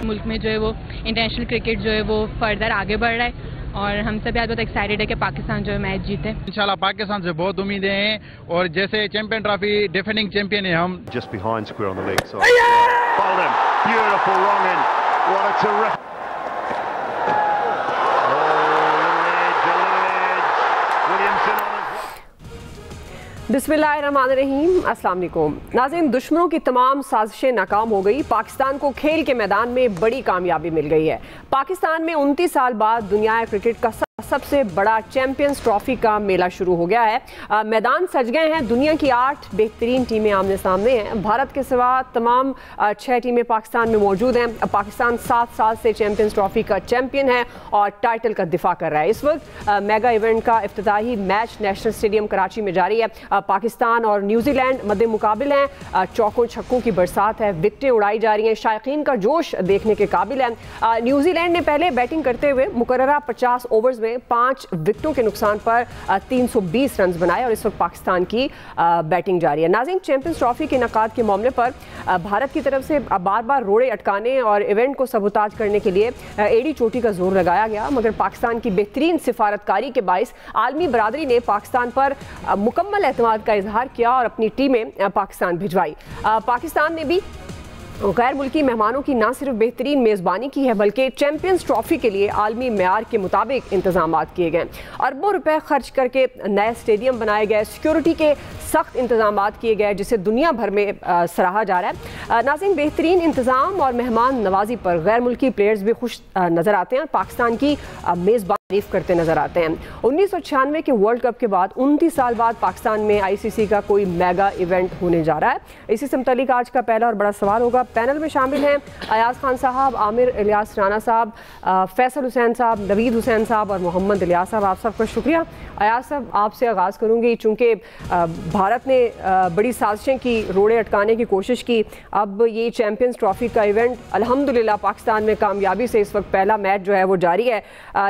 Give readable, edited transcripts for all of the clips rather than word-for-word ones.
मुल्क में जो है वो इंटरनेशनल क्रिकेट जो है वो फर्दर आगे बढ़ रहा है और हम सब बहुत एक्साइटेड है कि पाकिस्तान जो है मैच जीते। इंशाल्लाह पाकिस्तान से बहुत उम्मीदें हैं और जैसे चैंपियन ट्रॉफी डिफेंडिंग चैंपियन है हम। Just behind Square on the leg side. Bolden, beautiful wrong in. What a terrific. बिस्मिल्लाहिर्रहमानिर्रहीम, अस्सलाम वालेकुम नाज़रीन। दुश्मनों की तमाम साजिशें नाकाम हो गई। पाकिस्तान को खेल के मैदान में बड़ी कामयाबी मिल गई है। पाकिस्तान में 29 साल बाद दुनिया क्रिकेट का सबसे बड़ा चैंपियंस ट्रॉफी का मेला शुरू हो गया है। मैदान सज गए हैं। दुनिया की 8 बेहतरीन टीमें आमने सामने हैं। भारत के सिवा तमाम 6 टीमें पाकिस्तान में मौजूद हैं। पाकिस्तान 7 साल से चैंपियंस ट्रॉफी का चैंपियन है और टाइटल का दिफा कर रहा है। इस वक्त मेगा इवेंट का इफ्तिताही मैच नेशनल स्टेडियम कराची में जारी है। पाकिस्तान और न्यूजीलैंड मद्दे मुकाबिल हैं। चौकों छक्कों की बरसात है, विकेटें उड़ाई जा रही हैं। शायकीन का जोश देखने के काबिल है। न्यूजीलैंड ने पहले बैटिंग करते हुए मुकर्ररा 50 ओवर्स में 5 विकेटों के नुकसान पर 320 रन बनाए और इस वक्त पाकिस्तान की बैटिंग जारी है। नाज़रीन, चैंपियंस ट्रॉफी के इनेकाद के मामले पर भारत की तरफ से बार बार रोड़े अटकाने और इवेंट को सबूताज करने के लिए एड़ी चोटी का जोर लगाया गया, मगर पाकिस्तान की बेहतरीन सिफारतकारी के बाइस आलमी बरादरी ने पाकिस्तान पर मुकम्मल एतमाद का इजहार किया और अपनी टीमें पाकिस्तान भिजवाई। पाकिस्तान ने भी गैर मुल्की मेहमानों की ना सिर्फ बेहतरीन मेज़बानी की है बल्कि चैंपियंस ट्रॉफी के लिए आलमी मेयार के मुताबिक इंतजाम किए गए। अरबों रुपए खर्च करके नए स्टेडियम बनाए गए, सिक्योरिटी के सख्त इंतजाम किए गए जिसे दुनिया भर में सराहा जा रहा है। नाज़रीन, बेहतरीन इंतजाम और मेहमान नवाजी पर गैर मुल्की प्लेयर्स भी खुश नज़र आते हैं और पाकिस्तान की मेज़बान तारीफ करते नजर आते हैं। 1996 के वर्ल्ड कप के बाद 29 साल बाद पाकिस्तान में ICC का कोई मेगा इवेंट होने जा रहा है। इसी से मुतालिक आज का पहला और बड़ा सवाल होगा। पैनल में शामिल हैं अयाज खान साहब, आमिर इलियास राना साहब, फैसल हुसैन साहब, नवीद हुसैन साहब और मोहम्मद इलियास साहब। आप सबका शुक्रिया। अयाज साहब, आपसे आगाज़ करूँगी। चूँकि भारत ने बड़ी साजिशें की, रोड़े अटकाने की कोशिश की, अब ये चैम्पियंस ट्रॉफी का इवेंट अल्हम्दुलिल्लाह पाकिस्तान में कामयाबी से इस वक्त पहला मैच जो है वो जारी है।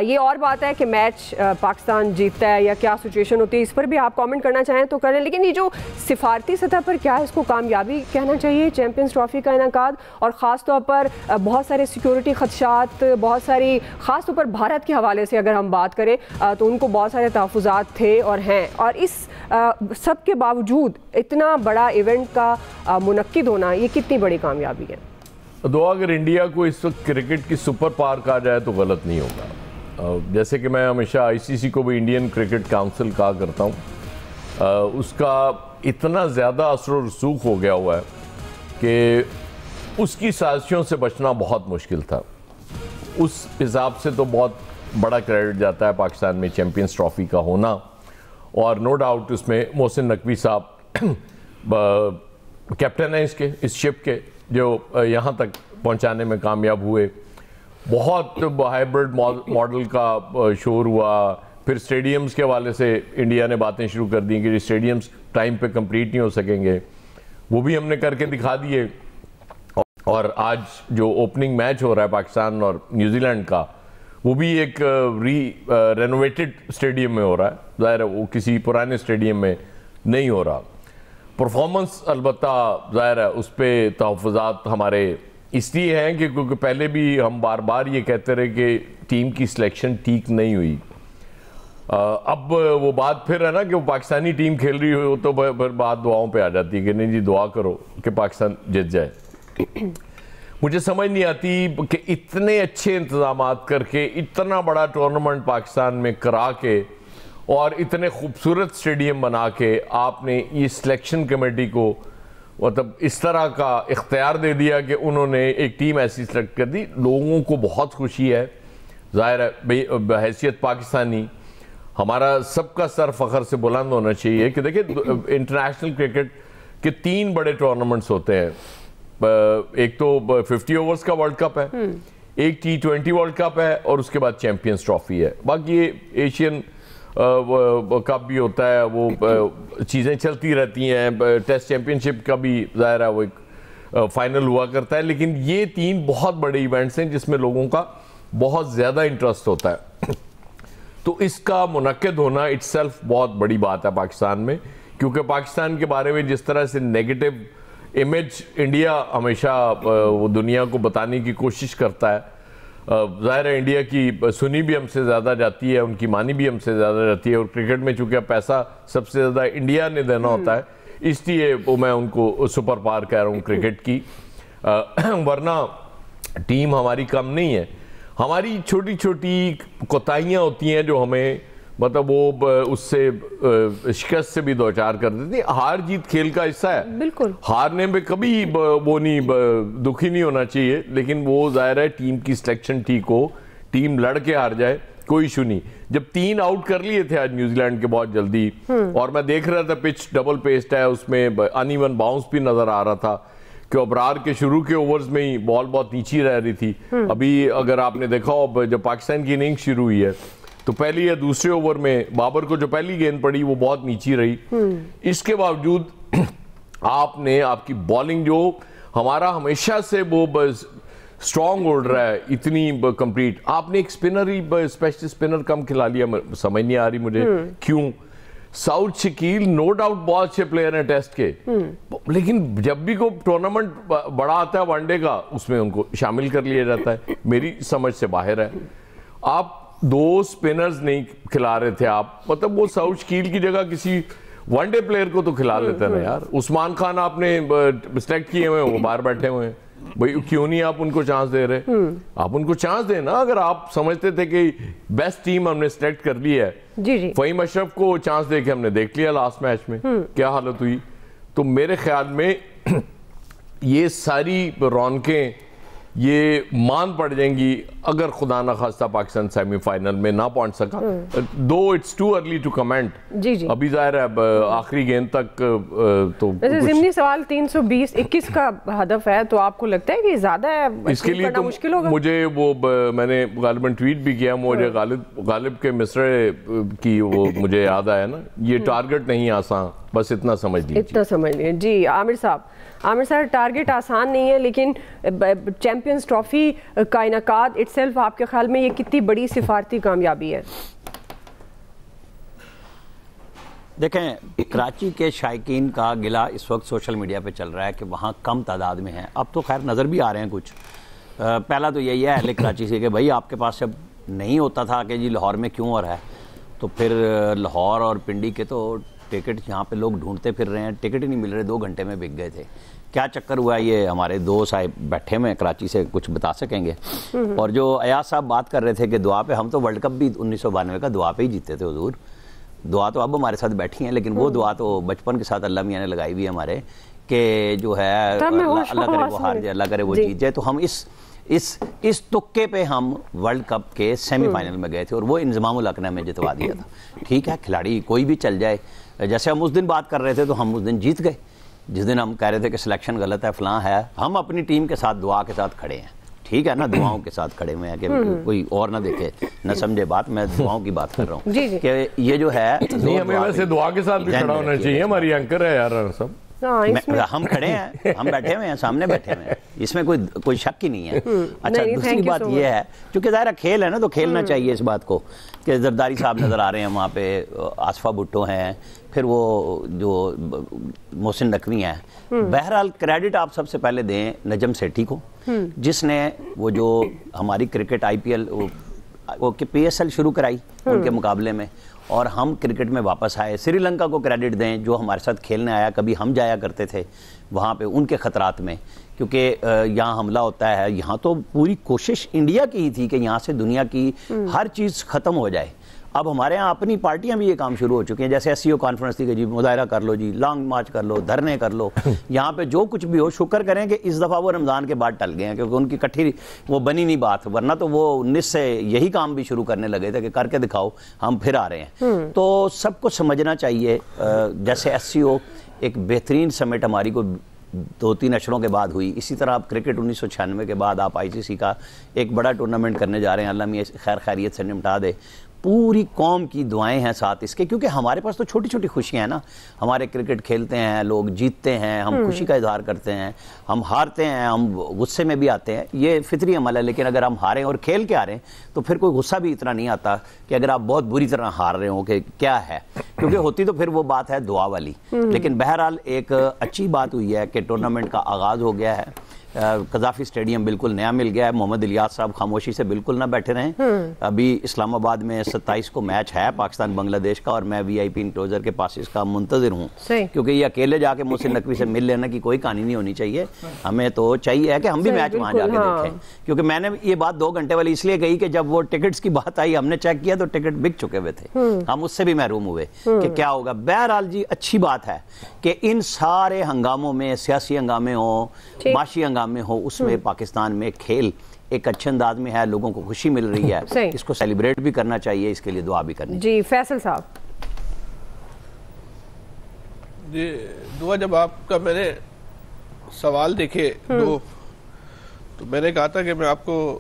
ये और बात है कि मैच पाकिस्तान जीतता है या क्या सिचुएशन होती है, इस पर भी आप कमेंट करना चाहें तो करें, लेकिन ये जो सिफारती सतह पर क्या है, इसको कामयाबी कहना चाहिए चैंपियंस ट्रॉफी का इनेकाद, और ख़ास तौर पर बहुत सारे सिक्योरिटी खदशात, बहुत सारी ख़ास तौर पर भारत के हवाले से अगर हम बात करें तो उनको बहुत सारे तहफ़्फ़ुज़ात थे और हैं, और इस सब के बावजूद इतना बड़ा इवेंट का मुनक्किद होना ये कितनी बड़ी कामयाबी है? दुआ अगर इंडिया को इस वक्त क्रिकेट की सुपर पावर कहा जाए तो गलत नहीं होगा। जैसे कि मैं हमेशा ICC को भी इंडियन क्रिकेट काउंसिल कहा करता हूँ, उसका इतना ज़्यादा असर और रसूख हो गया हुआ है कि उसकी साजिशों से बचना बहुत मुश्किल था। उस हिसाब से तो बहुत बड़ा क्रेडिट जाता है पाकिस्तान में चैम्पियंस ट्रॉफी का होना, और नो डाउट उसमें मोहसिन नकवी साहब कैप्टन हैं इस शिप के, जो यहाँ तक पहुँचाने में कामयाब हुए। बहुत हाइब्रिड मॉडल का शोर हुआ। फिर स्टेडियम्स के हवाले से इंडिया ने बातें शुरू कर दी कि स्टेडियम्स टाइम पे कंप्लीट नहीं हो सकेंगे, वो भी हमने करके दिखा दिए। और आज जो ओपनिंग मैच हो रहा है पाकिस्तान और न्यूजीलैंड का, वो भी एक रेनोवेटेड स्टेडियम में हो रहा है। ज़ाहिर है वो किसी पुराने स्टेडियम में नहीं हो रहा। परफॉर्मेंस अलबत्ता ज़ाहिर है उस पर तहफ़्फ़ुज़ात हमारे इसलिए हैं कि क्योंकि पहले भी हम बार बार ये कहते रहे कि टीम की सिलेक्शन ठीक नहीं हुई। अब वो बात फिर है ना कि वो पाकिस्तानी टीम खेल रही हो तो फिर बात दुआओं पे आ जाती है कि नहीं जी दुआ करो कि पाकिस्तान जीत जाए। मुझे समझ नहीं आती कि इतने अच्छे इंतजामात करके इतना बड़ा टूर्नामेंट पाकिस्तान में करा के और इतने खूबसूरत स्टेडियम बना के आपने ये सिलेक्शन कमेटी को मतलब इस तरह का इख्तियार दे दिया कि उन्होंने एक टीम ऐसी सेलेक्ट कर दी। लोगों को बहुत खुशी है। ज़ाहिर है बहैसियत पाकिस्तानी हमारा सबका सर फ़ख्र से बुलंद होना चाहिए कि देखिए इंटरनेशनल क्रिकेट के 3 बड़े टूर्नामेंट्स होते हैं। एक तो 50 ओवर्स का वर्ल्ड कप है, एक T20 वर्ल्ड कप है और उसके बाद चैंपियंस ट्रॉफी है। बाकी ये एशियन कप भी होता है, वो चीज़ें चलती रहती हैं। टेस्ट चैंपियनशिप का भी ज़ाहिर है वो एक फाइनल हुआ करता है। लेकिन ये 3 बहुत बड़े इवेंट्स हैं जिसमें लोगों का बहुत ज़्यादा इंटरेस्ट होता है। तो इसका मुनक्किद होना इट्सेल्फ बहुत बड़ी बात है पाकिस्तान में, क्योंकि पाकिस्तान के बारे में जिस तरह से नेगेटिव इमेज इंडिया हमेशा वो दुनिया को बताने की कोशिश करता है। ज़ाहिर है इंडिया की सुनी भी हमसे ज़्यादा जाती है, उनकी मानी भी हमसे ज़्यादा जाती है, और क्रिकेट में चूँकि पैसा सबसे ज़्यादा इंडिया ने देना होता है, इसलिए वो मैं उनको सुपर पावर कह रहा हूँ क्रिकेट की। वरना टीम हमारी कम नहीं है, हमारी छोटी छोटी कोताहियाँ होती हैं जो हमें मतलब वो उससे शिकस्त से भी दो चार कर देती। हार जीत खेल का हिस्सा है, बिल्कुल हारने में कभी वो नहीं दुखी नहीं होना चाहिए, लेकिन वो जाहिर है टीम की सिलेक्शन ठीक हो, टीम लड़ के हार जाए कोई इशू नहीं। जब 3 आउट कर लिए थे आज न्यूजीलैंड के बहुत जल्दी, और मैं देख रहा था पिच डबल पेस्ड है, उसमें अनइवन बाउंस भी नजर आ रहा था कि अबरार के शुरू के ओवर्स में ही बॉल बहुत नीची रह रही थी। अभी अगर आपने देखा हो जब पाकिस्तान की इनिंग शुरू हुई है तो पहली या दूसरे ओवर में बाबर को जो पहली गेंद पड़ी वो बहुत नीची रही, इसके बावजूद आपने आपकी बॉलिंग जो हमारा हमेशा से वो स्ट्रॉन्ग उड़ रहा है इतनी कंप्लीट, आपने एक स्पिनर ही स्पेशल स्पिनर कम खिला लिया, समझ नहीं आ रही मुझे क्यों। साउथ शकील नो डाउट बहुत अच्छे प्लेयर हैं टेस्ट के, लेकिन जब भी कोई टूर्नामेंट बड़ा आता है वनडे का उसमें उनको शामिल कर लिया जाता है, मेरी समझ से बाहर है। आप 2 स्पिनर्स नहीं खिला रहे थे आप, मतलब वो साउथ शकील की जगह किसी वनडे प्लेयर को तो खिला लेते ना यार। उस्मान खान आपने सिलेक्ट किए हुए हैं, वो बाहर बैठे हुए हैं, भाई क्यों नहीं आप उनको चांस दे रहे? आप उनको चांस देना। अगर आप समझते थे कि बेस्ट टीम हमने सिलेक्ट कर ली है, जी। फहीम अशरफ को चांस दे के हमने देख लिया लास्ट मैच में क्या हालत हुई। तो मेरे ख्याल में ये सारी रौनकें ये मान पड़ जाएंगी अगर खुदा ना खास्ता पाकिस्तान सेमीफाइनल में ना पहुंच सका, though it's too early to comment. जी जी अभी जाहिर है आखिरी गेंद तक तो ज़िमनी सवाल 320-21 का हदफ है, तो आपको लगता है कि ज्यादा है इसके लिए तो मुश्किल होगा? मुझे वो मैंने गालिबन ट्वीट भी किया, मुझे गालिब के मिसरे की वो मुझे याद आया ना, ये टारगेट नहीं आसान, बस इतना समझ लीजिए। इतना समझ लीजिए। जी आमिर साहब टारगेट आसान नहीं है, लेकिन चैंपियंस ट्रॉफी का इनकाद इटसेल्फ आपके ख्याल में ये कितनी बड़ी सिफारती कामयाबी है? देखें, कराची के शायकीन का गिला इस वक्त सोशल मीडिया पे चल रहा है कि वहाँ कम तादाद में हैं। अब तो खैर नज़र भी आ रहे हैं कुछ। पहला तो यही है अहले कराची से कि भाई आपके पास जब नहीं होता था कि जी लाहौर में क्यों हो रहा है, तो फिर लाहौर और पिंडी के तो टिकट यहाँ पे लोग ढूंढते फिर रहे हैं, टिकट ही नहीं मिल रहे, 2 घंटे में बिक गए थे। क्या चक्कर हुआ ये हमारे 2 साहब बैठे हुए कराची से कुछ बता सकेंगे। और जो अयाज साहब बात कर रहे थे कि दुआ पे, हम तो वर्ल्ड कप भी 1992 का दुआ पे ही जीते थे हुजूर। दुआ तो अब हमारे साथ बैठी हैं, लेकिन वो दुआ तो बचपन के साथ अल्लाह मियाँ ने लगाई हुई है हमारे कि जो है अल्लाह करे वो हार जाए, अल्लाह करे वो जीत जाए। तो हम इस तुक्के पे हम वर्ल्ड कप के सेमीफाइनल में गए थे और वो इंजमामुल हक ने हमें जितवा दिया था। ठीक है, खिलाड़ी कोई भी चल जाए, जैसे हम उस दिन बात कर रहे थे तो हम उस दिन जीत गए। जिस दिन हम कह रहे थे कि सिलेक्शन गलत है, फलां है, हम अपनी टीम के साथ दुआ के साथ खड़े हैं। ठीक है ना, दुआओं के साथ खड़े हुए हैं कि कोई और ना देखे न समझे बात, मैं दुआओं की बात कर रहा हूँ कि ये जो है नहीं, हमें वैसे दुआ के साथ भी खड़ा होना चाहिए। हमारी एंकर है यार सब, हम खड़े हैं, हम बैठे हुए हैं, सामने बैठे हुए हैं, इसमें कोई शक ही नहीं है। अच्छा, दूसरी बात यह है क्योंकि ज़ाहिर खेल है ना, तो खेलना चाहिए इस बात को कि जरदारी साहब नज़र आ रहे हैं वहाँ पे, आसफा भुट्टो हैं, फिर वो जो मोहसिन नकवी हैं। बहरहाल क्रेडिट आप सबसे पहले दें नजम सेठी को, जिसने वो जो हमारी क्रिकेट IPL वो PSL शुरू कराई उनके मुकाबले में, और हम क्रिकेट में वापस आए। श्रीलंका को क्रेडिट दें जो हमारे साथ खेलने आया, कभी हम जाया करते थे वहाँ पे उनके ख़तरात में, क्योंकि यहाँ हमला होता है। यहाँ तो पूरी कोशिश इंडिया की ही थी कि यहाँ से दुनिया की हर चीज़ ख़त्म हो जाए। अब हमारे यहाँ अपनी पार्टियां भी ये काम शुरू हो चुकी हैं, जैसे SCO कॉन्फ्रेंस थी कि जी मुजाहरा कर लो, जी लॉन्ग मार्च कर लो, धरने कर लो। यहाँ पे जो कुछ भी हो, शुक्र करें कि इस दफ़ा वो रमज़ान के बाद टल गए हैं, क्योंकि उनकी इकट्ठी वो बनी नहीं बात, वरना तो वो 19 से यही काम भी शुरू करने लगे थे कि करके दिखाओ, हम फिर आ रहे हैं। तो सबको समझना चाहिए, जैसे SCO एक बेहतरीन समिट हमारी को 2-3 अशरों के बाद हुई, इसी तरह आप क्रिकेट 1996 के बाद आप ICC का एक बड़ा टूर्नामेंट करने जा रहे हैं, अल्लाह मियां खैर खैरियत से निपटा दे। पूरी कौम की दुआएं हैं साथ इसके, क्योंकि हमारे पास तो छोटी छोटी खुशियां हैं ना। हमारे क्रिकेट खेलते हैं, लोग जीतते हैं, हम खुशी का इजहार करते हैं, हम हारते हैं, हम गुस्से में भी आते हैं, ये फितरी अमल है। लेकिन अगर हम हारें और खेल के हारें तो फिर कोई गुस्सा भी इतना नहीं आता कि अगर आप बहुत बुरी तरह हार रहे हो कि क्या है, क्योंकि होती तो फिर वो बात है दुआ वाली। लेकिन बहरहाल एक अच्छी बात हुई है कि टूर्नामेंट का आगाज़ हो गया है। कज़ाफ़ी स्टेडियम बिल्कुल नया मिल गया है। मोहम्मद इलियास साहब खामोशी से बिल्कुल ना बैठे रहें। अभी इस्लामाबाद में 27 को मैच है पाकिस्तान बांग्लादेश का, और मैं VIP इंक्लोजर के पास इसका मुंतज़िर हूँ, क्योंकि ये अकेले जाके मोहसिन नकवी से मिल लेने की कोई कहानी नहीं होनी चाहिए। हमें तो चाहिए है कि हम भी मैच वहाँ जाके देखें। क्योंकि मैंने ये बात 2 घंटे वाली इसलिए कही कि जब वो टिकट्स की बात आई, हमने चेक किया तो टिकट बिक चुके हुए थे, हम उससे भी महरूम हुए कि क्या होगा। बहरहाल जी अच्छी बात है कि इन सारे हंगामों में, सियासी हंगामे हो, माशी हंगामे हो, उसमें पाकिस्तान में खेल एक अच्छे अंदाज में है, लोगों को खुशी मिल रही है, इसको सेलिब्रेट भी करना चाहिए, इसके लिए दुआ भी करनी चाहिए। जी फैसल साहब। जी दुआ, जब आपका मैंने सवाल देखे दो, तो मैंने कहा था कि मैं आपको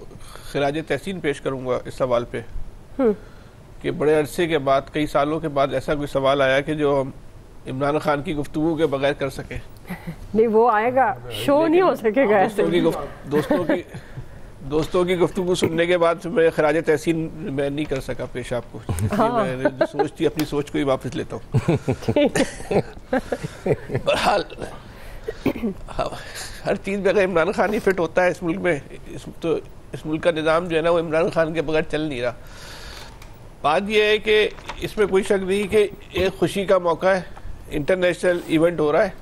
खिराज तहसीन पेश करूंगा इस सवाल पे कि बड़े अरसे के बाद, कई सालों के बाद ऐसा कोई सवाल आया कि जो हम इमरान खान की गुफ्तगू के बगैर कर सके। नहीं वो आएगा, शो नहीं हो सकेगा ऐसे। दोस्तों की गुफ्तगू सुनने के बाद मैं खिराज तहसीन मैं नहीं कर सका पेश आपको। मैंने सोच थी, अपनी सोच को ही वापस लेता हूँ। बहरहाल हर चीज़ में अगर इमरान खान ही फिट होता है इस मुल्क में, तो इस मुल्क का निज़ाम जो है ना वो इमरान खान के बगैर चल नहीं रहा। बात यह है कि इसमें कोई शक नहीं कि एक खुशी का मौका है, इंटरनेशनल इवेंट हो रहा है,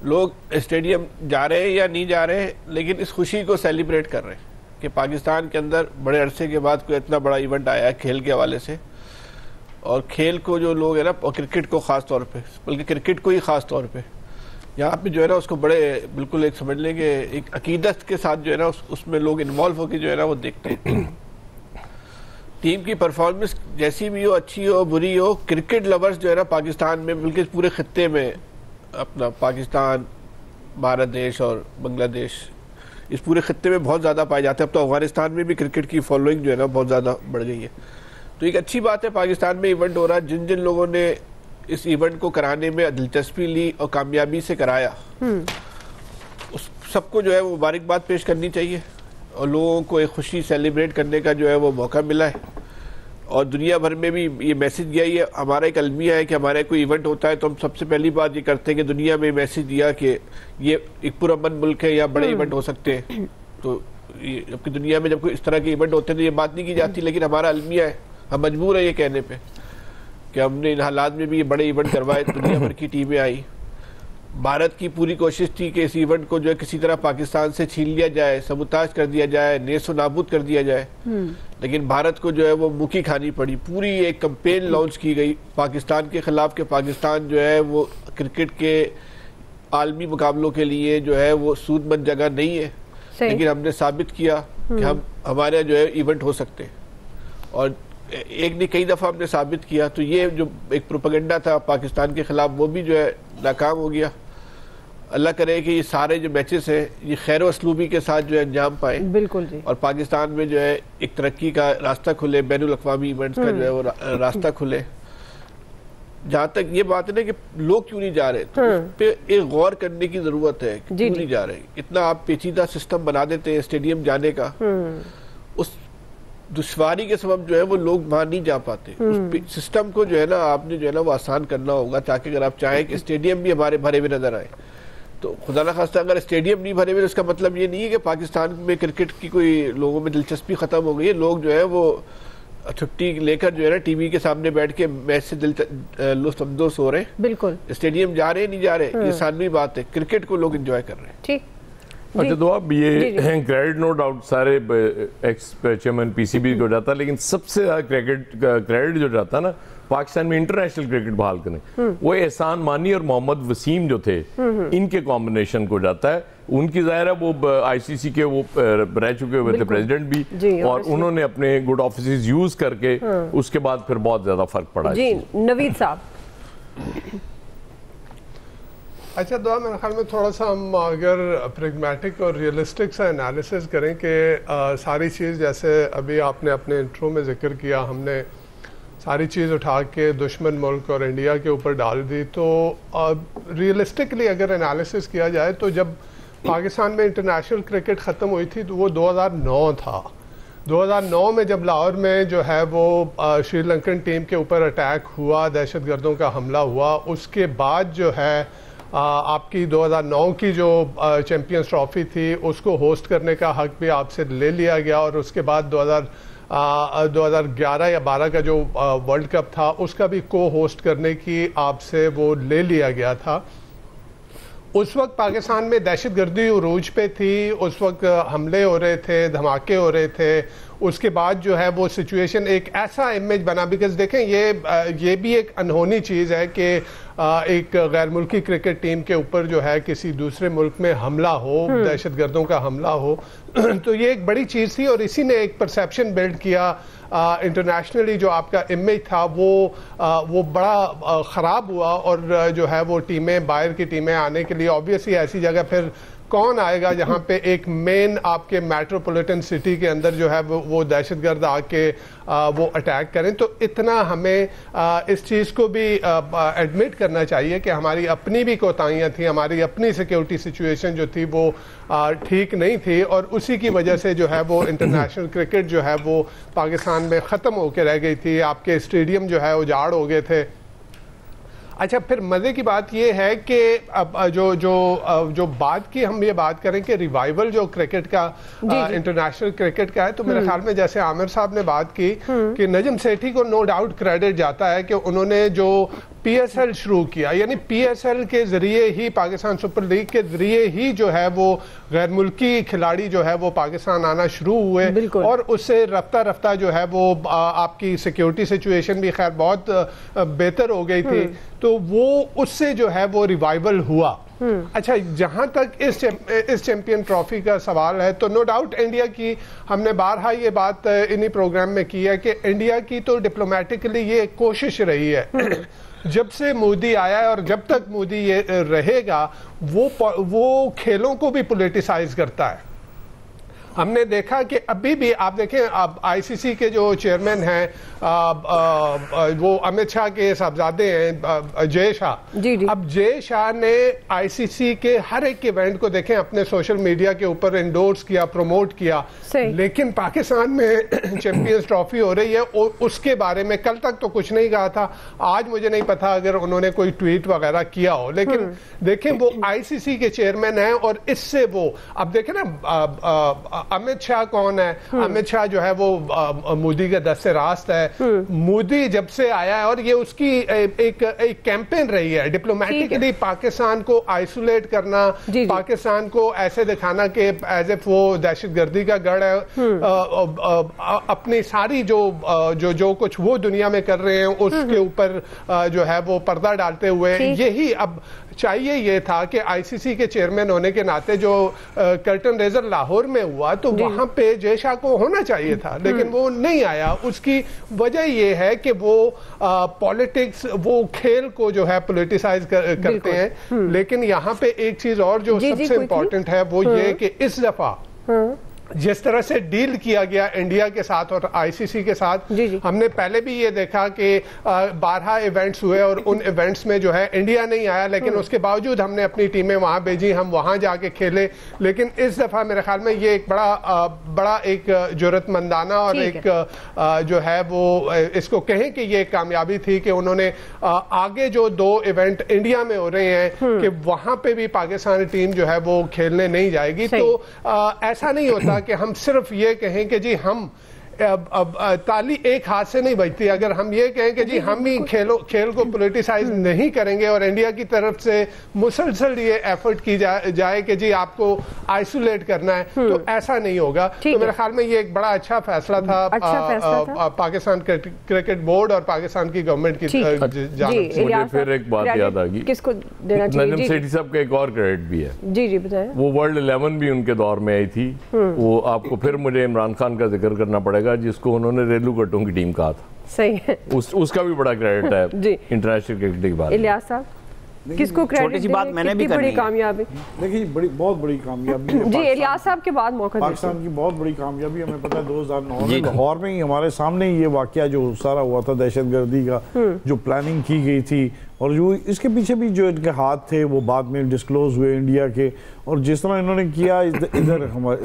लोग स्टेडियम जा रहे हैं या नहीं जा रहे हैं, लेकिन इस खुशी को सेलिब्रेट कर रहे हैं कि पाकिस्तान के अंदर बड़े अरसे के बाद कोई इतना बड़ा इवेंट आया है खेल के हवाले से। और खेल को जो लोग है ना, और क्रिकेट को ख़ास तौर पे, बल्कि क्रिकेट को ही ख़ास तौर पे यहाँ पे जो है ना उसको बड़े बिल्कुल एक समझ लें कि एक अकीदत के साथ जो है ना उसमें लोग इन्वॉल्व होकर जो है ना वो देखते हैं। टीम की परफॉर्मेंस जैसी भी हो, अच्छी हो बुरी हो, क्रिकेट लवर्स जो है ना पाकिस्तान में, बल्कि पूरे खत्ते में, अपना पाकिस्तान, भारत देश और बांग्लादेश, इस पूरे खत्ते में बहुत ज़्यादा पाए जाते हैं। अब तो अफगानिस्तान में भी क्रिकेट की फॉलोइंग जो है ना बहुत ज़्यादा बढ़ गई है। तो एक अच्छी बात है पाकिस्तान में इवेंट हो रहा है। जिन जिन लोगों ने इस इवेंट को कराने में दिलचस्पी ली और कामयाबी से कराया, उस सबको जो है वो मुबारकबाद पेश करनी चाहिए, और लोगों को एक खुशी सेलिब्रेट करने का जो है वो मौका मिला है। और दुनिया भर में भी ये मैसेज दिया, ये हमारा एक अलमिया है कि हमारा कोई इवेंट होता है तो हम सबसे पहली बात ये करते हैं कि दुनिया में मैसेज दिया कि ये एक पुरअमन मुल्क है, या बड़े इवेंट हो सकते हैं। तो जबकि दुनिया में जब कोई इस तरह के इवेंट होते हैं तो ये बात नहीं की जाती, लेकिन हमारा अलमिया है, हम मजबूर है ये कहने पर कि हमने इन हालात में भी ये बड़े इवेंट करवाए, दुनिया भर की टीमें आई। भारत की पूरी कोशिश थी कि इस इवेंट को जो है किसी तरह पाकिस्तान से छीन लिया जाए, सबूताज कर दिया जाए, नेस्तो नाबूद कर दिया जाए, लेकिन भारत को जो है वो मुखी खानी पड़ी। पूरी एक कैंपेन लॉन्च की गई पाकिस्तान के खिलाफ कि पाकिस्तान जो है वो क्रिकेट के आलमी मुकाबलों के लिए जो है वो सूदमंद जगह नहीं है, लेकिन हमने साबित किया कि हमारे जो है इवेंट हो सकते हैं, और एक नहीं कई दफ़ा हमने साबित किया। तो ये जो एक प्रोपेगेंडा था पाकिस्तान के खिलाफ, वो भी जो है नाकाम हो गया। अल्लाह करे कि ये सारे जो मैचेस हैं ये खैर असलूबी के साथ जो है अंजाम पाए, बिल्कुल जी, और पाकिस्तान में जो है एक तरक्की का रास्ता खुले, बैनुल अक़वामी इवेंट्स का जो है वो रास्ता खुले। जहाँ तक ये बात है ना कि लोग क्यों नहीं जा रहे, तो उस पे एक गौर करने की ज़रूरत है कि क्यों नहीं जा रहे। इतना आप पेचीदा सिस्टम बना देते हैं स्टेडियम जाने का, उस दुश्वारी के सबब जो है वो लोग वहाँ नहीं जा पाते। उस सिस्टम को जो है ना आपने जो है ना वो आसान करना होगा, ताकि अगर आप चाहें कि स्टेडियम भी हमारे भरे हुए नजर आए। तो खुदा न खास्ता अगर स्टेडियम नहीं भरे हुए, उसका मतलब ये नहीं है कि पाकिस्तान में क्रिकेट की कोई लोगों में दिलचस्पी खत्म हो गई है। लोग जो है वो छुट्टी लेकर जो है ना टीवी के सामने बैठ के मैच से लुत्फ़अंदोज़ हो रहे हैं। बिल्कुल, स्टेडियम जा रहे हैं नहीं जा रहे, ये सानवी बात है, क्रिकेट को लोग एंजॉय कर रहे हैं। ठीक, अच्छा तो अब ये क्रेडिट नो डाउट सारे एक्स चेयरमैन PCB को जाता है, लेकिन सबसे ज़्यादा क्रेडिट जो जाता है ना पाकिस्तान में इंटरनेशनल क्रिकेट बहाल करने, वो एहसान मानी और मोहम्मद वसीम जो थे इनके कॉम्बिनेशन को जाता है। उनकी ज़ाहिर है वो ICC के वो रह चुके हुए थे प्रेसिडेंट भी, और उन्होंने अपने गुड ऑफिस यूज करके उसके बाद फिर बहुत ज़्यादा फर्क पड़ा। जी नवीद साहब। अच्छा दुआ, मेरे ख्याल में थोड़ा सा हम अगर प्रेगमेटिक और रियलिस्टिक सा एनालिसिस करें कि सारी चीज़ जैसे अभी आपने अपने इंट्रो में जिक्र किया, हमने सारी चीज़ उठा के दुश्मन मुल्क और इंडिया के ऊपर डाल दी, तो रियलिस्टिकली अगर एनालिसिस किया जाए तो जब पाकिस्तान में इंटरनेशनल क्रिकेट ख़त्म हुई थी तो वो 2009 था। 2009 में जब लाहौर में जो है वो श्रीलंकन टीम के ऊपर अटैक हुआ, दहशतगर्दों का हमला हुआ, उसके बाद जो है आपकी 2009 की जो चैम्पियंस ट्रॉफी थी उसको होस्ट करने का हक भी आपसे ले लिया गया, और उसके बाद 2011 या 12 का जो वर्ल्ड कप था उसका भी को होस्ट करने की आपसे वो ले लिया गया था। उस वक्त पाकिस्तान में दहशतगर्दी उरूज पे थी, उस वक्त हमले हो रहे थे, धमाके हो रहे थे, उसके बाद जो है वो सिचुएशन एक ऐसा इमेज बना, बिकॉज देखें ये भी एक अनहोनी चीज़ है कि एक गैर मुल्की क्रिकेट टीम के ऊपर जो है किसी दूसरे मुल्क में हमला हो, दहशतगर्दों का हमला हो, तो ये एक बड़ी चीज़ थी और इसी ने एक परसेप्शन बिल्ड किया। इंटरनेशनली जो आपका इमेज था वो बड़ा ख़राब हुआ, और जो है वो टीमें, बाहर की टीमें आने के लिए ऑब्वियसली ऐसी जगह फिर कौन आएगा जहाँ पे एक मेन आपके मेट्रोपॉलिटन सिटी के अंदर जो है वो दहशतगर्द आके वो अटैक करें। तो इतना हमें इस चीज़ को भी एडमिट करना चाहिए कि हमारी अपनी भी कोताहियाँ थी, हमारी अपनी सिक्योरिटी सिचुएशन जो थी वो ठीक नहीं थी, और उसी की वजह से जो है वो इंटरनेशनल क्रिकेट जो है वो पाकिस्तान में ख़त्म होकर रह गई थी। आपके स्टेडियम जो है उजाड़ हो गए थे। अच्छा, फिर मज़े की बात ये है कि अब जो बात की हम ये बात करें कि रिवाइवल जो क्रिकेट का इंटरनेशनल क्रिकेट का है, तो मेरे ख्याल में जैसे आमिर साहब ने बात की कि नजम सेठी को नो डाउट क्रेडिट जाता है कि उन्होंने जो PSL शुरू किया, यानी PSL के ज़रिए ही, पाकिस्तान सुपर लीग के ज़रिए ही जो है वो गैर मुल्की खिलाड़ी जो है वो पाकिस्तान आना शुरू हुए, और उससे रफ्ता रफ्ता जो है वो आपकी सिक्योरिटी सिचुएशन भी खैर बहुत बेहतर हो गई थी, तो वो उससे जो है वो रिवाइवल हुआ। अच्छा, जहां तक इस चैंपियन ट्रॉफी का सवाल है तो नो डाउट इंडिया की, हमने बारहा ये बात इन्हीं प्रोग्राम में की है कि इंडिया की तो डिप्लोमेटिकली ये कोशिश रही है जब से मोदी आया है, और जब तक मोदी ये रहेगा वो खेलों को भी पॉलिटिसाइज करता है। हमने देखा कि अभी भी आप देखें, अब ICC के जो चेयरमैन हैं वो अमित शाह के साहबजादे हैं, जय शाह। अब जय शाह ने ICC के हर एक इवेंट को देखें अपने सोशल मीडिया के ऊपर इंडोर्स किया, प्रमोट किया, लेकिन पाकिस्तान में चैंपियंस ट्रॉफी हो रही है उसके बारे में कल तक तो कुछ नहीं कहा था। आज मुझे नहीं पता अगर उन्होंने कोई ट्वीट वगैरह किया हो, लेकिन देखें वो ICC के चेयरमैन हैं, और इससे वो अब देखें ना, अमित शाह कौन है? अमित शाह जो है वो मोदी के दस्ते रास्त है। मोदी जब से आया है, और ये उसकी एक कैंपेन रही है डिप्लोमेटिकली पाकिस्तान को आइसोलेट करना, पाकिस्तान को ऐसे दिखाना कि एज इफ वो दहशतगर्दी का गढ़ है, अपनी सारी जो कुछ वो दुनिया में कर रहे हैं उसके ऊपर जो है वो पर्दा डालते हुए। यही अब चाहिए ये था कि ICC के चेयरमैन होने के नाते जो कर्टन रेजर लाहौर में हुआ तो वहां पे जय शाह को होना चाहिए था, लेकिन वो नहीं आया। उसकी वजह ये है कि वो पॉलिटिक्स, वो खेल को जो है पॉलिटिसाइज करते हैं। लेकिन यहाँ पे एक चीज और जो सबसे इम्पोर्टेंट है वो ये कि इस दफा जिस तरह से डील किया गया इंडिया के साथ और ICC के साथ, हमने पहले भी ये देखा कि 12 इवेंट्स हुए और उन इवेंट्स में जो है इंडिया नहीं आया, लेकिन उसके बावजूद हमने अपनी टीमें वहां भेजी, हम वहां जाके खेले। लेकिन इस दफा मेरे ख्याल में ये एक बड़ा एक जरूरतमंदाना और एक जो है वो इसको कहें कि ये कामयाबी थी कि उन्होंने आगे जो 2 इवेंट इंडिया में हो रहे हैं कि वहां पे भी पाकिस्तानी टीम जो है वो खेलने नहीं जाएगी। तो ऐसा नहीं होता कि हम सिर्फ ये कहें कि जी हम ताली एक हाथ से नहीं बजती। अगर हम ये कहें कि जी हम ही खेल को पॉलिटिसाइज नहीं करेंगे और इंडिया की तरफ से मुसलसल ये एफर्ट की जाए कि जी आपको आइसोलेट करना है, तो ऐसा नहीं होगा। तो मेरे ख्याल में ये एक बड़ा अच्छा फैसला था पाकिस्तान क्रिकेट बोर्ड और पाकिस्तान की गवर्नमेंट की जानिब से। मुझे फिर एक बात याद आ गई, किसको देना चाहिए? नजम सेठी साहब का एक और क्रेडिट भी है। जी बताएं। वो वर्ल्ड 11 भी उनके दौर में आई थी। वो आपको फिर मुझे इमरान खान का जिक्र करना पड़ेगा जिसको उन्होंने रेलू कट्टों की टीम कहा था। सही है, उसका भी बड़ा क्रेडिट है इंटरनेशनल क्रिकेट के बारे में। इलियास साहब? किसको क्रेडिट छोटी सी बात मैंने भी करनी है। कामयाबी देखिए बहुत बड़ी कामयाबी है जी, इलियास साहब के बाद मौका पाकिस्तान की बहुत बड़ी कामयाबी हमें पता है 2009 में लाहौर में ही हमारे सामने ये वाकया जो सारा हुआ था दहशतगर्दी का, जो प्लानिंग की गई थी और जो इसके पीछे भी जो इनके हाथ थे वो बाद में डिस्क्लोज हुए इंडिया के, और जिस तरह इन्होंने किया इधर हमारे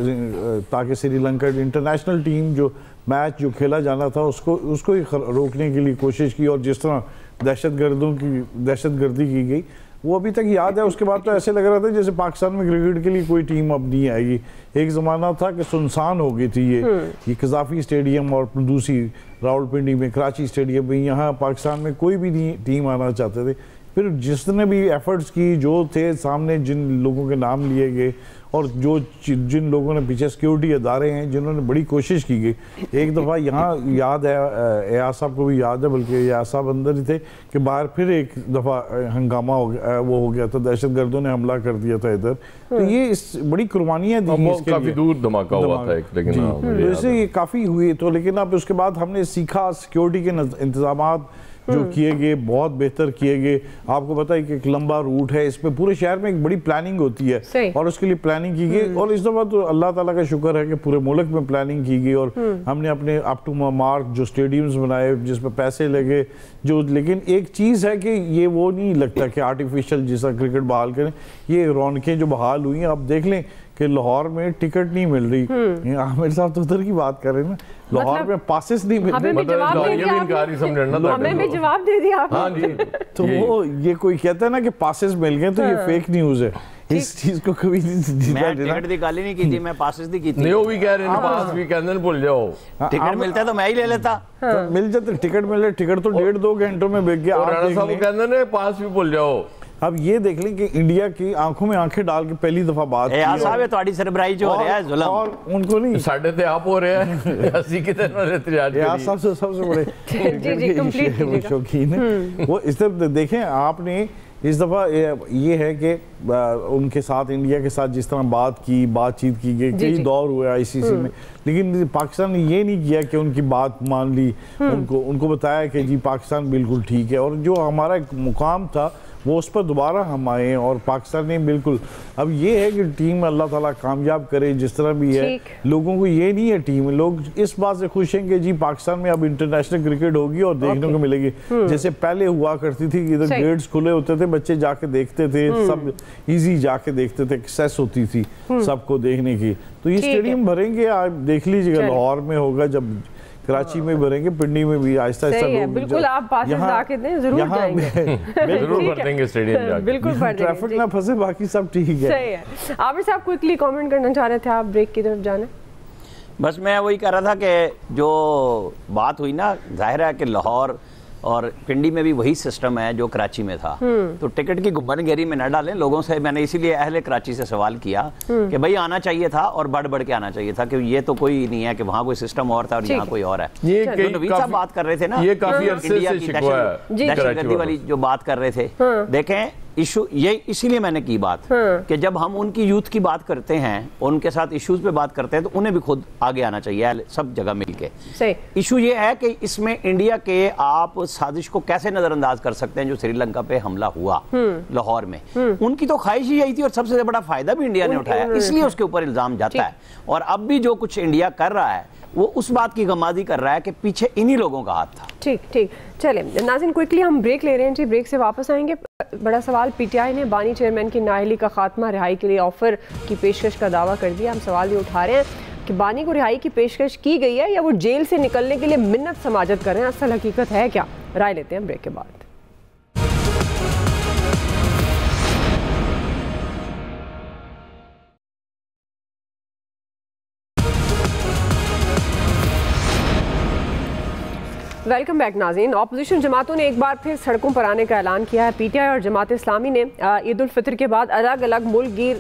ताकि श्रीलंका इंटरनेशनल टीम जो मैच जो खेला जाना था उसको ही रोकने के लिए कोशिश की, और जिस तरह दहशतगर्दी की गई वो अभी तक याद है। उसके बाद तो ऐसे लग रहा था जैसे पाकिस्तान में क्रिकेट के लिए कोई टीम अब नहीं आएगी। एक ज़माना था कि सुनसान हो गई थी ये कज़ाफ़ी स्टेडियम और दूसरी रावलपिंडी में कराची स्टेडियम में, यहाँ पाकिस्तान में कोई भी नहीं टीम आना चाहते थे। फिर जिसने भी एफर्ट्स की, जो थे सामने जिन लोगों के नाम लिए गए और जिन लोगों ने पीछे सिक्योरिटी अदारे हैं जिन्होंने बड़ी कोशिश की गई। एक दफ़ा यहाँ याद है, एयाज साहब को भी याद है, बल्कि एयाज साहब अंदर ही थे कि बाहर फिर एक दफ़ा हंगामा हो गया था, दहशतगर्दों ने हमला कर दिया था इधर। तो ये इस बड़ी कुर्बानियाँ दी, काफ़ी दूर धमाका हुआ था एक, लेकिन वैसे ये काफ़ी हुई तो, लेकिन अब उसके बाद हमने सीखा सिक्योरिटी के इंतजाम जो किए गए बहुत बेहतर किए गए। आपको पता है कि एक लंबा रूट है, इसमें पूरे शहर में एक बड़ी प्लानिंग होती है और उसके लिए प्लानिंग की गई, और इस दफ़ा तो अल्लाह ताला का शुक्र है कि पूरे मुल्क में प्लानिंग की गई और हमने अपने अप टू मार्क जो स्टेडियम्स बनाए जिसमें पैसे लगे जो। लेकिन एक चीज़ है कि ये वो नहीं लगता कि आर्टिफिशियल जैसा क्रिकेट बहाल करें, ये रौनकें जो बहाल हुई हैं आप देख लें कि लाहौर में टिकट नहीं मिल रही। आमिर साहब तो उधर की बात कर रहे हैं ना, लाहौर में पासेस नहीं मिल रहे। हमें भी जवाब दे दिया आपने। हाँ जी, तो वो ये कोई कहता है ना कि पासेस मिल गए तो ये फेक न्यूज़ है। इस चीज को कभी मैं टिकट दी गाली नहीं की थी, मैं पासेस दी की थी। नहीं वो भी कह रहे हैं पास भी कहते हैं भूल जाओ, टिकट मिलता है तो मैं ही ले लेता। मिल जाते टिकट मिले, टिकट तो 1.5-2 घंटों में बिक गया। राणा साहब कहते हैं पास भी भूल जाओ। अब ये देख लें कि इंडिया की आंखों में आंखें डाल के पहली दफा बात की है सरबराही जो हो रहा है जुल्म, और उनको नहीं साढ़े थे आप हो रहे हैं 80 के सबसे बड़े शौकीन है वो। इस तरह देखें आपने इस दफ़ा ये है कि उनके साथ इंडिया के साथ जिस तरह बातचीत की गई, कई दौर हुए आईसीसी में, लेकिन पाकिस्तान ने ये नहीं किया कि उनकी बात मान ली, उनको बताया कि जी पाकिस्तान बिल्कुल ठीक है, और जो हमारा एक मुकाम था वो उस पर दोबारा हम आए और पाकिस्तान ने बिल्कुल। अब ये है कि टीम अल्लाह ताला कामयाब करे जिस तरह भी है, लोगों को ये नहीं है टीम, लोग इस बात से खुश हैं कि जी पाकिस्तान में अब इंटरनेशनल क्रिकेट होगी और देखने को मिलेगी। जैसे पहले हुआ करती थी कि इधर गेट्स खुले होते थे, बच्चे जाके देखते थे, सब इजी जाके देखते थे, एक्सेस होती थी सबको देखने की। तो ये स्टेडियम भरेंगे, आप देख लीजिएगा, लाहौर में होगा, जब कराची में भरेंगे, पिंडी में भी आहिस्ता आहिस्ता। बिल्कुल आप पासेस लाके दें, जरूर जाएंगे, जरूर भर देंगे स्टेडियम जाके, बिल्कुल भर देंगे, ट्रैफिक ना फंसे, बाकी सब ठीक है। सही है। आमिर साहब क्विकली कमेंट करना चाह रहे थे, आप ब्रेक की तरफ जाना। बस मैं वही कह रहा था कि जो बात हुई ना, जाहिर है कि लाहौर और पिंडी में भी वही सिस्टम है जो कराची में था, तो टिकट की गुब्बारगिरी में न डालें लोगों से। मैंने इसीलिए अहले कराची से सवाल किया कि भाई आना चाहिए था और बढ़ बढ़ के आना चाहिए था, क्योंकि ये तो कोई नहीं है कि वहाँ कोई सिस्टम और था और यहाँ कोई और है। ये नवीद साहब बात कर रहे थे ना, ये काफी अरसे से शिकवा है, दहशतगर्दी वाली जो बात कर रहे थे, देखें इशू ये इसीलिए मैंने की बात कि जब हम उनकी यूथ की बात करते हैं, उनके साथ इश्यूज पे बात करते हैं, तो उन्हें भी खुद आगे आना चाहिए सब जगह मिलके। इशू ये है कि इसमें इंडिया के आप साजिश को कैसे नजरअंदाज कर सकते हैं जो श्रीलंका पे हमला हुआ लाहौर में। उनकी तो ख्वाहिश ही यही थी और सबसे बड़ा फायदा भी इंडिया ने उठाया, इसलिए उसके ऊपर इल्जाम जाता है। और अब भी जो कुछ इंडिया कर रहा है वो उस बात की गमादी कर रहा है कि पीछे इन्हीं लोगों का हाथ था। ठीक चले नाज़रीन, क्विकली हम ब्रेक ले रहे हैं जी, ब्रेक से वापस आएंगे। बड़ा सवाल, पीटीआई ने बानी चेयरमैन की नाअहली का खात्मा, रिहाई के लिए ऑफर की पेशकश का दावा कर दिया। हम सवाल ये उठा रहे हैं कि बानी को रिहाई की पेशकश की गई है या वो जेल से निकलने के लिए मिन्नत समाजत कर रहे हैं, असल हकीकत है क्या? राय लेते हैं ब्रेक के बाद। वेलकम बैक नाज़रीन। ऑपोजिशन जमातों ने एक बार फिर सड़कों पर आने का ऐलान किया है। पीटीआई और जमात इस्लामी ने ईद उल फितर के बाद अलग अलग मुल्क गिर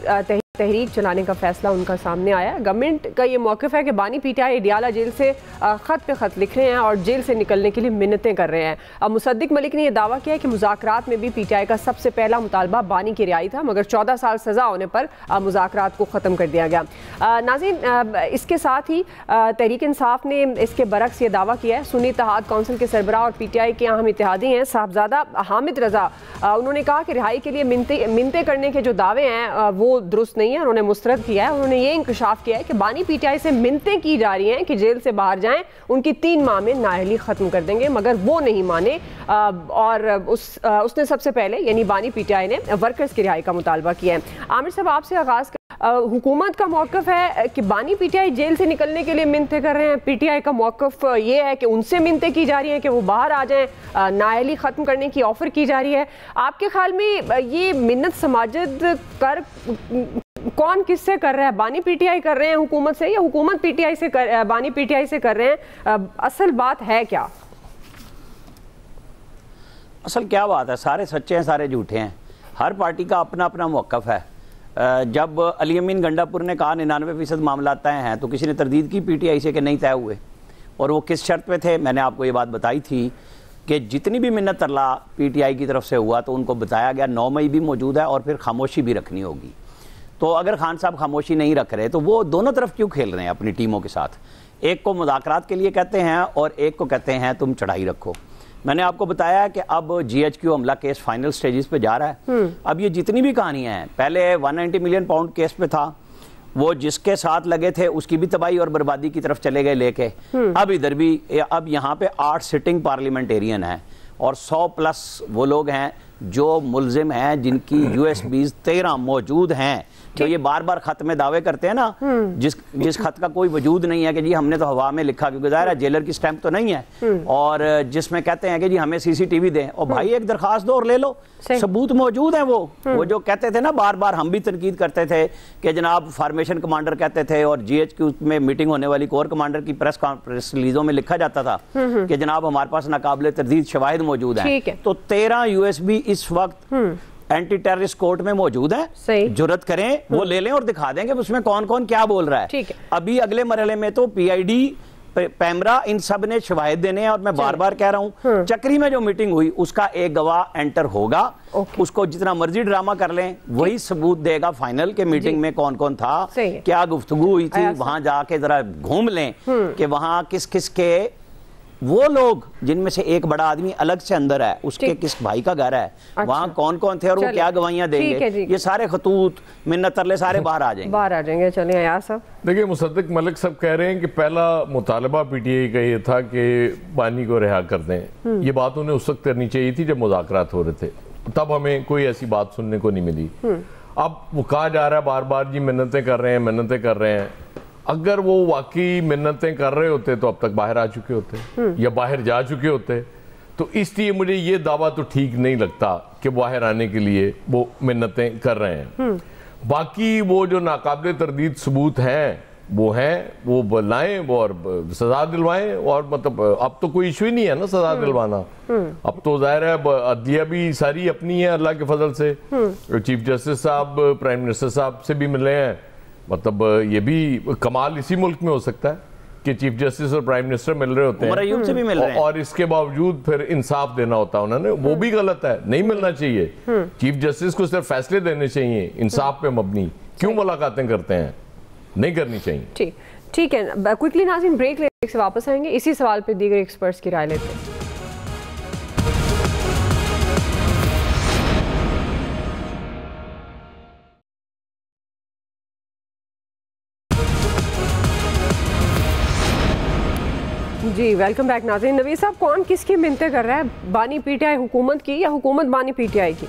तहरीक चलाने का फैसला उनका सामने आया। गवर्नमेंट का ये मौक़िफ़ है कि बानी पीटीआई एडियाला जेल से ख़त पे ख़त लिख रहे हैं और जेल से निकलने के लिए मिन्नतें कर रहे हैं। अब मुसद्दिक मलिक ने यह दावा किया है कि मुज़ाकरात में भी पीटीआई का सबसे पहला मुतालबा बानी की रिहाई था, मगर 14 साल सज़ा होने पर मुज़ाकरात को ख़त्म कर दिया गया। नाज़रीन, इसके साथ ही तहरीक इंसाफ ने इसके बरक्स ये दावा किया है। सुन्नी इत्तेहाद कौंसिल के सरबराह और पीटीआई के अहम इत्तेहादी हैं साहबजादा हामिद रज़ा, उन्होंने कहा कि रिहाई के लिए मिन्नतें करने के जो दावे हैं वो दुरुस्त नहीं है, उन्होंने मुस्तरद किया है। उन्होंने ये इंकशाफ किया है कि बानी पीटीआई से मिन्नतें की जा रही हैं कि जेल से बाहर जाएं, उनकी 3 माह में नाअहली ख़त्म कर देंगे, मगर वो नहीं माने और उसने सबसे पहले यानी बानी पीटीआई ने वर्कर्स की रिहाई का मुतालबा किया है। आमिर साहब, आपसे आगाज़ हुकूमत का मौक़िफ़ है कि बानी पीटीआई जेल से निकलने के लिए मिन्नतें कर रहे हैं, पीटीआई का मौक़िफ़ ये है कि उनसे मिन्नतें की जा रही हैं कि वो बाहर आ जाएं, नाअहली ख़त्म करने की ऑफ़र की जा रही है। आपके ख्याल में ये मिन्नत समाजत कर कौन किससे कर रहा है? बानी पीटीआई कर रहे हैं हुकूमत से या हुकूमत पीटीआई से बानी पीटीआई से कर रहे हैं? असल बात है क्या? असल क्या बात है, सारे सच्चे हैं सारे झूठे हैं, हर पार्टी का अपना अपना मौक़िफ़ है। जब अली अमीन गंडापुर ने कहा 99% मामला तय हैं, तो किसी ने तरदीद की पीटीआई से कि नहीं तय हुए, और वो किस शर्त पे थे? मैंने आपको ये बात बताई थी कि जितनी भी मिन्नत तरला पीटीआई की तरफ से हुआ तो उनको बताया गया 9 मई भी मौजूद है और फिर खामोशी भी रखनी होगी। तो अगर खान साहब खामोशी नहीं रख रहे तो वो दोनों तरफ क्यों खेल रहे हैं अपनी टीमों के साथ? एक को मुज़ाकरात के लिए कहते हैं और एक को कहते हैं तुम चढ़ाई रखो। मैंने आपको बताया कि अब GHQ हमला केस फाइनल स्टेजेस पे जा रहा है। अब ये जितनी भी कहानियां हैं, पहले 190 मिलियन पाउंड केस पे था, वो जिसके साथ लगे थे उसकी भी तबाही और बर्बादी की तरफ चले गए लेके। अब इधर भी, अब यहाँ पे 8 सिटिंग पार्लियामेंटेरियन हैं और 100+ वो लोग हैं जो मुलजिम हैं, जिनकी USBs 13 मौजूद हैं, जो ये बार बार खत में दावे करते हैं ना, जिस खत का कोई वजूद नहीं है कि जी हमने तो हवा में लिखा, क्योंकि ज़ाहिर है जेलर की स्टैंप तो नहीं है, और जिसमें कहते हैं कि जी हमें CCTV दें, और भाई एक दरखास्त दो और ले लो, सबूत मौजूद है। वो जो कहते थे ना बार बार, हम भी तनकीद करते थे कि जनाब फार्मेशन कमांडर कहते थे, और GHQ में मीटिंग होने वाली कोर कमांडर की प्रेस रिलीजों में लिखा जाता था कि जनाब हमारे पास नाकाबिले तरदीद शवाहिद मौजूद हैं। तो 13 USB इस वक्त एंटी टेररिस्ट कोर्ट में मौजूद है, जुर्रत करें वो ले लें और दिखा देंगे उसमें कौन कौन क्या बोल रहा है। अभी अगले मरहले में तो PID, पैमरा, इन सब ने शवाहिद देने हैं, और मैं बार बार कह रहा हूं चक्री में जो मीटिंग हुई उसका एक गवाह एंटर होगा, उसको जितना मर्जी ड्रामा कर लें वही सबूत देगा फाइनल के मीटिंग में कौन कौन था, क्या गुफ्तगू हुई थी, वहां जाके जरा घूम लें कि वहां किस किस के वो लोग जिनमें से एक बड़ा आदमी अलग से अंदर है, उसके किस भाई का घर है, वहाँ कौन कौन थे और वो क्या गवाहियां देंगे, ये सारे खतूत मिन्नत तरले सारे बाहर आ जाएंगे। चलिए यार साहब, देखिए मुसद्दिक मलिक साहब कह रहे हैं कि पहला मुतालबा पीटीआई का ये था कि बानी को रिहा कर दें। ये बात उन्हें उस वक्त करनी चाहिए थी जब मुज़ाकरात हो रहे थे, तब हमें कोई ऐसी बात सुनने को नहीं मिली। अब वो कहा जा रहा है बार बार जी मिन्नतें कर रहे हैं, मिन्नतें कर रहे हैं। अगर वो वाकई मिन्नतें कर रहे होते तो अब तक बाहर आ चुके होते या बाहर जा चुके होते। तो इसलिए मुझे ये दावा तो ठीक नहीं लगता कि बाहर आने के लिए वो मिन्नतें कर रहे हैं। बाकी वो जो नाकाबिले तरदीद सबूत हैं वो लाएं और सजा दिलवाएं, और मतलब अब तो कोई इशू ही नहीं है ना सजा दिलवाना। अब तो जाहिर है अदलिया भी सारी अपनी है अल्लाह के फजल से। चीफ जस्टिस साहब प्राइम मिनिस्टर साहब से भी मिले हैं, मतलब ये भी कमाल इसी मुल्क में हो सकता है कि चीफ जस्टिस और प्राइम मिनिस्टर मिल रहे होते हैं से भी मिल रहे हैं, और इसके बावजूद फिर इंसाफ देना होता है उन्होंने, वो भी गलत है, नहीं मिलना चाहिए। चीफ जस्टिस को सिर्फ फैसले देने चाहिए इंसाफ पे मबनी, क्यों मुलाकातें करते हैं, नहीं करनी चाहिए। ठीक है, क्विकली नाज़रीन ब्रेक से वापस आएंगे, इसी सवाल पे दीगर एक्सपर्ट्स की राय लेते हैं। जी वेलकम बैक नाज़रीन। नवीद साहब, कौन किसकी मिन्नतें कर रहा है, बानी पीटीआई हुकूमत की या हुकूमत बानी पीटीआई की?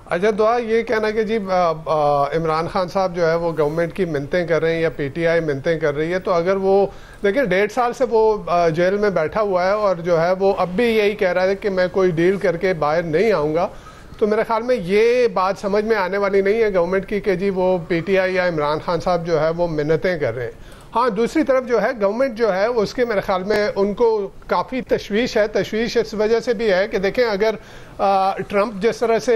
अच्छा, दुआ ये कहना कि जी इमरान खान साहब जो है वो गवर्नमेंट की मिन्नतें कर रहे हैं या पीटीआई मिन्नतें कर रही है, तो अगर वो देखिए 1.5 साल से वो जेल में बैठा हुआ है और जो है वो अब भी यही कह रहा है कि मैं कोई डील करके बाहर नहीं आऊँगा, तो मेरे ख्याल में ये बात समझ में आने वाली नहीं है गवर्नमेंट की कि जी वो पीटीआई या इमरान खान साहब जो है वो मिन्नतें कर रहे हैं। हाँ, दूसरी तरफ जो है गवर्नमेंट जो है उसके मेरे ख्याल में उनको काफ़ी तशवीश है। तशवीश इस वजह से भी है कि देखें, अगर ट्रंप जिस तरह से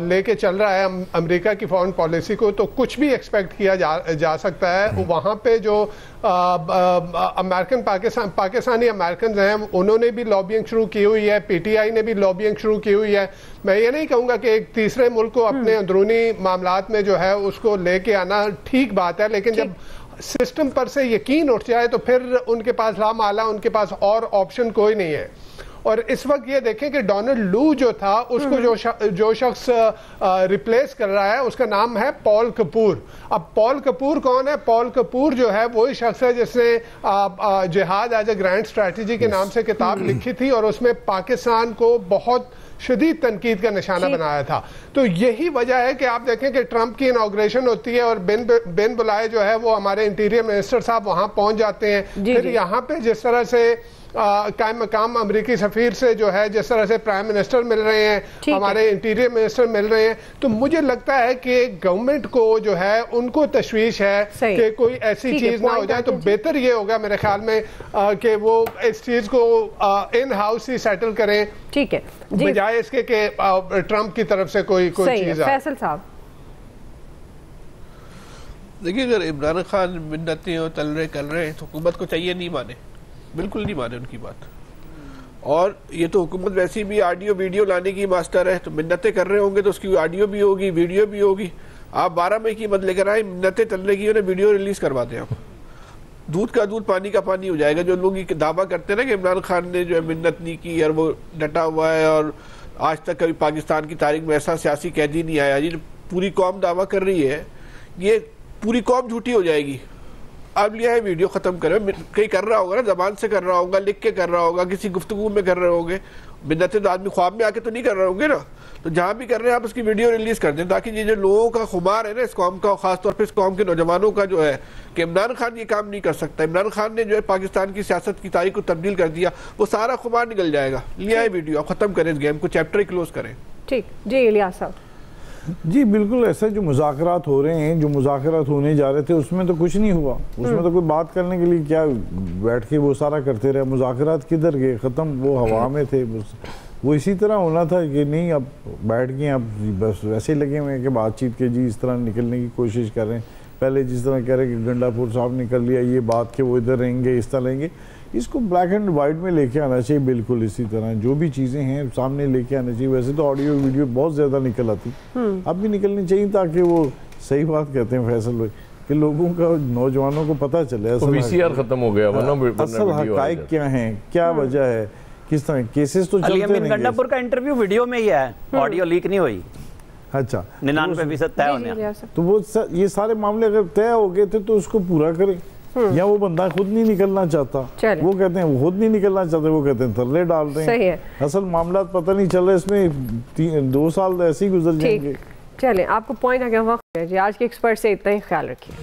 लेके चल रहा है अमेरिका की फॉरेन पॉलिसी को, तो कुछ भी एक्सपेक्ट किया जा सकता है। वहाँ पे जो अमेरिकन पाकिस्तानी अमेरिकन हैं उन्होंने भी लॉबिंग शुरू की हुई है, पीटीआई ने भी लॉबिंग शुरू की हुई है। मैं ये नहीं कहूँगा कि एक तीसरे मुल्क को अपने अंदरूनी मामलात में जो है उसको लेके आना ठीक बात है, लेकिन जब सिस्टम पर से यकीन उठ जाए तो फिर उनके पास लामाला, उनके पास और ऑप्शन कोई नहीं है। और इस वक्त ये देखें कि डोनाल्ड लू जो था उसको जो शख्स रिप्लेस कर रहा है उसका नाम है पॉल कपूर। अब पॉल कपूर कौन है? पॉल कपूर जो है वही शख्स है जिसने जिहाद एज ए ग्रैंड स्ट्रैटेजी के नाम से किताब लिखी थी और उसमें पाकिस्तान को बहुत शदीद तनकीद का निशाना बनाया था। तो यही वजह है कि आप देखें कि ट्रंप की इनॉग्रेशन होती है और बिन बुलाए जो है वो हमारे इंटीरियर मिनिस्टर साहब वहां पहुंच जाते हैं। फिर यहाँ पे जिस तरह से कायम मकाम अमरीकी सफीर से जो है जिस तरह से प्राइम मिनिस्टर मिल रहे हैं, हमारे इंटीरियर मिनिस्टर मिल रहे हैं, तो मुझे लगता है कि गवर्नमेंट को जो है उनको तशवीश है कि कोई ऐसी चीज ना हो जाए। तो बेहतर ये होगा मेरे ख्याल में कि वो इस चीज को इन हाउस ही सेटल करें, ठीक है, बजाय इसके कि ट्रंप की तरफ से कोई चीज आए। फैसल साहब, देखिए, अगर इमरान खान मिन्नतें और तलरे कर रहे हैं तो हुकूमत को चाहिए नहीं माने, बिल्कुल नहीं माने उनकी बात। और ये तो हुकूमत वैसे भी ऑडियो वीडियो लाने की मास्टर है, तो मिन्नतें कर रहे होंगे तो उसकी ऑडियो भी होगी, वीडियो भी होगी। आप 12 मई की मत लेकर आए, मिन्नतें तलने की उन्हें वीडियो रिलीज करवा दें। आप दूध का दूध पानी का पानी हो जाएगा। जो लोग ये दावा करते हैं ना कि इमरान खान ने जो है मिन्नत नहीं की और वो डटा हुआ है और आज तक कभी पाकिस्तान की तारीख में ऐसा सियासी कैदी नहीं आया, ये पूरी कौम दावा कर रही है, ये पूरी कौम झूठी हो जाएगी। अब लिया है वीडियो खत्म करें, कहीं कर रहा होगा ना, जबान से कर रहा होगा, लिख के कर रहा होगा, किसी गुफ्तगू में कर रहे होंगे, मिन्नतें तो आदमी ख्वाब में आके तो नहीं कर रहे होंगे ना। तो जहाँ भी कर रहे हैं आप उसकी वीडियो रिलीज कर दें, ताकि ये जो लोगों का खुमार है ना इस कौम का, खासतौर पर इस कौम के नौजवानों का जो है कि इमरान खान ये काम नहीं कर सकता, इमरान खान ने जो है पाकिस्तान की सियासत की तारीख को तब्दील कर दिया, वो सारा खुमार निकल जाएगा। लिया है वीडियो, आप खत्म करें इस गेम को, चैप्टर ही क्लोज करें। ठीक जी, इलियास साहब। जी बिल्कुल, ऐसा जो मुज़ाकरात हो रहे हैं, जो मुज़ाकरात होने जा रहे थे उसमें तो कुछ नहीं हुआ। उसमें तो कोई बात करने के लिए क्या बैठ के वो सारा करते रहे, मुज़ाकरात किधर गए, ख़त्म, वो हवा में थे। वो इसी तरह होना था कि नहीं अब बैठ गए, अब बस वैसे ही लगे हुए हैं कि बातचीत के जी इस तरह निकलने की कोशिश कर रहे हैं। पहले जिस तरह कह रहे हैं कि गंडापुर साहब ने कर लिया ये बात के वो इधर रहेंगे, इस तरह रहेंगे, इसको ब्लैक एंड वाइट में लेके आना चाहिए। बिल्कुल इसी तरह जो भी चीज़ें हैं सामने लेके आना चाहिए। वैसे तो ऑडियो वीडियो बहुत ज़्यादा निकल आती, अब भी निकलनी चाहिए, ताकि वो सही बात कहते हैं फैसल भाई कि लोगों का, नौजवानों को पता चले वीसीआर खत्म हो गया, असल हकाइक क्या है, क्या वजह है, किस तरह केसेस तो चलते रहेंगे। गंडापुर का इंटरव्यू वीडियो में ही है, ऑडियो लीक नहीं हुई। अच्छा, 99% तय होने, तो वो ये सारे मामले अगर तय हो गए थे तो उसको पूरा करें। या वो बंदा खुद नहीं निकलना चाहता, वो कहते हैं वो खुद नहीं निकलना चाहते, वो कहते हैं तरले डाल रहे हैं। सही है। असल मामला पता नहीं चल रहा, इसमें 2 साल ऐसे ही गुजर जाएंगे। चलें, आपको पॉइंट आ गया वक्त है जी। आज के एक्सपर्ट से इतना ही, ख्याल रखिए।